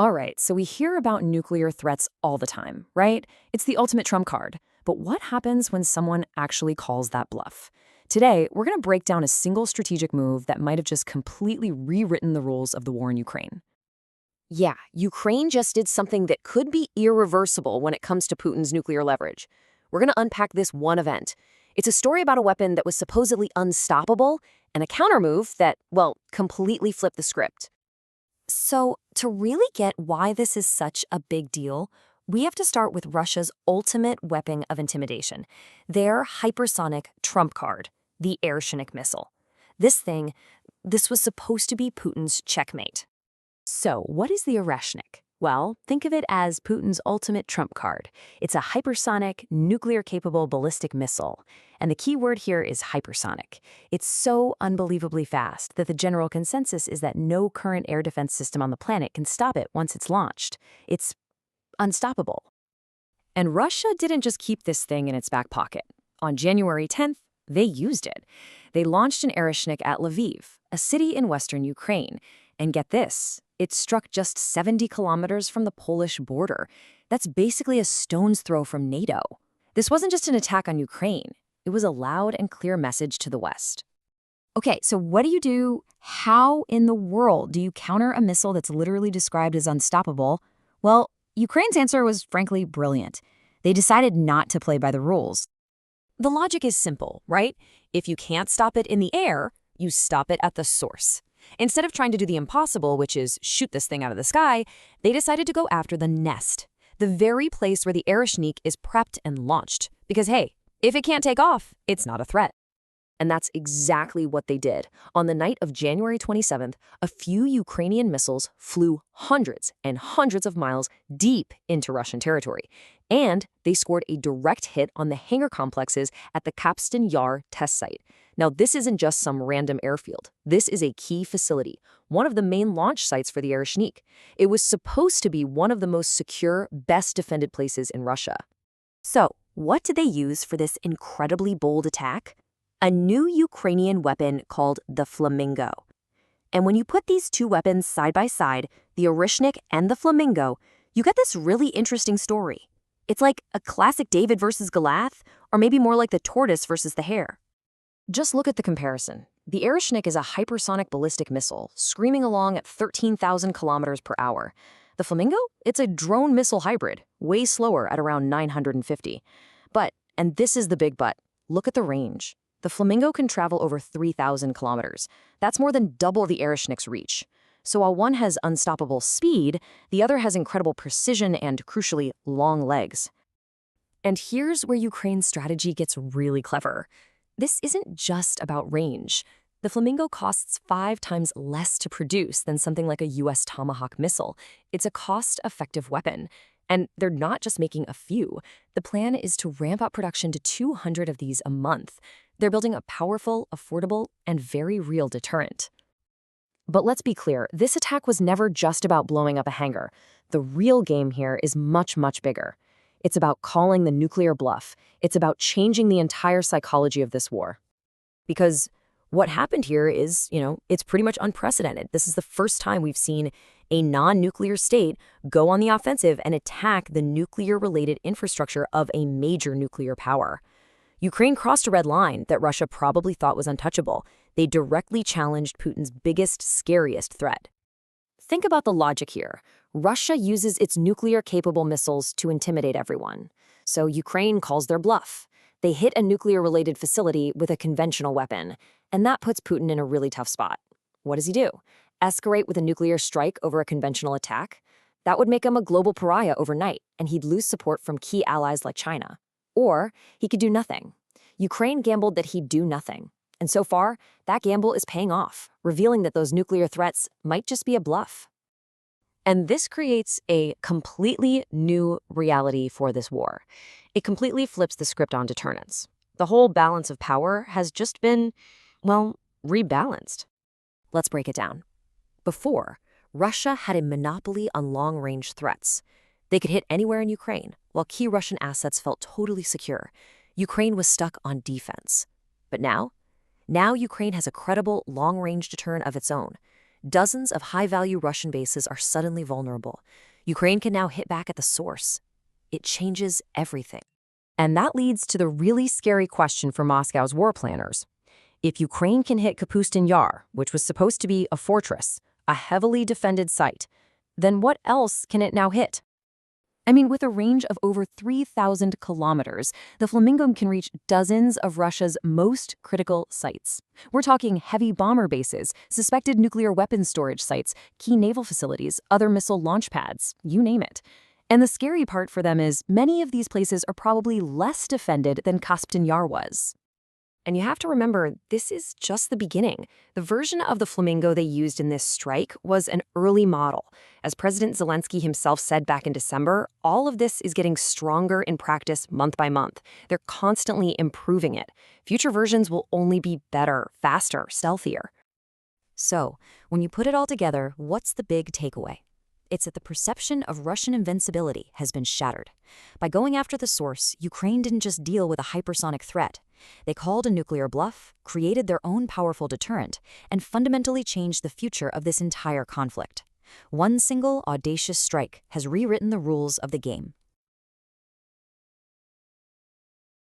All right, so we hear about nuclear threats all the time, right? It's the ultimate trump card. But what happens when someone actually calls that bluff? Today, we're going to break down a single strategic move that might have just completely rewritten the rules of the war in Ukraine. Yeah, Ukraine just did something that could be irreversible when it comes to Putin's nuclear leverage. We're going to unpack this one event. It's a story about a weapon that was supposedly unstoppable and a countermove that, well, completely flipped the script. So, to really get why this is such a big deal, we have to start with Russia's ultimate weapon of intimidation, their hypersonic trump card, the Airshnik missile. This was supposed to be Putin's checkmate. So, what is the Oreshnik? Well, think of it as Putin's ultimate trump card. It's a hypersonic, nuclear-capable ballistic missile. And the key word here is hypersonic. It's so unbelievably fast that the general consensus is that no current air defense system on the planet can stop it once it's launched. It's unstoppable. And Russia didn't just keep this thing in its back pocket. On January 10th, they used it. They launched an Airshnik at Lviv, a city in western Ukraine. And get this, it struck just 70 kilometers from the Polish border. That's basically a stone's throw from NATO. This wasn't just an attack on Ukraine. It was a loud and clear message to the West. Okay, so what do you do? How in the world do you counter a missile that's literally described as unstoppable? Well, Ukraine's answer was frankly brilliant. They decided not to play by the rules. The logic is simple, right? If you can't stop it in the air, you stop it at the source. Instead of trying to do the impossible, which is shoot this thing out of the sky, they decided to go after the nest, the very place where the Airshnik is prepped and launched. Because hey, if it can't take off, it's not a threat. And that's exactly what they did. On the night of January 27th, a few Ukrainian missiles flew hundreds and hundreds of miles deep into Russian territory. And they scored a direct hit on the hangar complexes at the Kapstan Yar test site. Now, this isn't just some random airfield. This is a key facility, one of the main launch sites for the Airshnik. It was supposed to be one of the most secure, best defended places in Russia. So, what did they use for this incredibly bold attack? A new Ukrainian weapon called the Flamingo. And when you put these two weapons side by side, the Oreshnik and the Flamingo, you get this really interesting story. It's like a classic David versus Goliath, or maybe more like the tortoise versus the hare. Just look at the comparison. The Airshnik is a hypersonic ballistic missile, screaming along at 13,000 kilometers per hour. The Flamingo? It's a drone missile hybrid, way slower at around 950. But, and this is the big but, look at the range. The Flamingo can travel over 3,000 kilometers. That's more than double the Airshnik's reach. So while one has unstoppable speed, the other has incredible precision and, crucially, long legs. And here's where Ukraine's strategy gets really clever. This isn't just about range. The Flamingo costs 5 times less to produce than something like a US Tomahawk missile. It's a cost-effective weapon. And they're not just making a few. The plan is to ramp up production to 200 of these a month. They're building a powerful, affordable, and very real deterrent. But let's be clear, this attack was never just about blowing up a hangar. The real game here is much, much bigger. It's about calling the nuclear bluff. It's about changing the entire psychology of this war. Because what happened here is, it's pretty much unprecedented. This is the first time we've seen a non-nuclear state go on the offensive and attack the nuclear-related infrastructure of a major nuclear power. Ukraine crossed a red line that Russia probably thought was untouchable. They directly challenged Putin's biggest, scariest threat. Think about the logic here. Russia uses its nuclear-capable missiles to intimidate everyone. So Ukraine calls their bluff. They hit a nuclear-related facility with a conventional weapon, and that puts Putin in a really tough spot. What does he do? Escalate with a nuclear strike over a conventional attack? That would make him a global pariah overnight, and he'd lose support from key allies like China. Or he could do nothing. Ukraine gambled that he'd do nothing. And so far, that gamble is paying off, revealing that those nuclear threats might just be a bluff. And this creates a completely new reality for this war. It completely flips the script on deterrence. The whole balance of power has just been, rebalanced. Let's break it down. Before, Russia had a monopoly on long-range threats. They could hit anywhere in Ukraine, while key Russian assets felt totally secure. Ukraine was stuck on defense. But now Ukraine has a credible long-range deterrent of its own. Dozens of high-value Russian bases are suddenly vulnerable. Ukraine can now hit back at the source. It changes everything. And that leads to the really scary question for Moscow's war planners. If Ukraine can hit Kapustin Yar, which was supposed to be a fortress, a heavily defended site, then what else can it now hit? I mean, with a range of over 3,000 kilometers, the Flamingo can reach dozens of Russia's most critical sites. We're talking heavy bomber bases, suspected nuclear weapons storage sites, key naval facilities, other missile launch pads, you name it. And the scary part for them is many of these places are probably less defended than Kapustin Yar was. And you have to remember, this is just the beginning. The version of the Flamingo they used in this strike was an early model. As President Zelensky himself said back in December, all of this is getting stronger in practice month by month. They're constantly improving it. Future versions will only be better, faster, stealthier. So, when you put it all together, what's the big takeaway? It's that the perception of Russian invincibility has been shattered. By going after the source, Ukraine didn't just deal with a hypersonic threat. They called a nuclear bluff, created their own powerful deterrent, and fundamentally changed the future of this entire conflict. One single audacious strike has rewritten the rules of the game.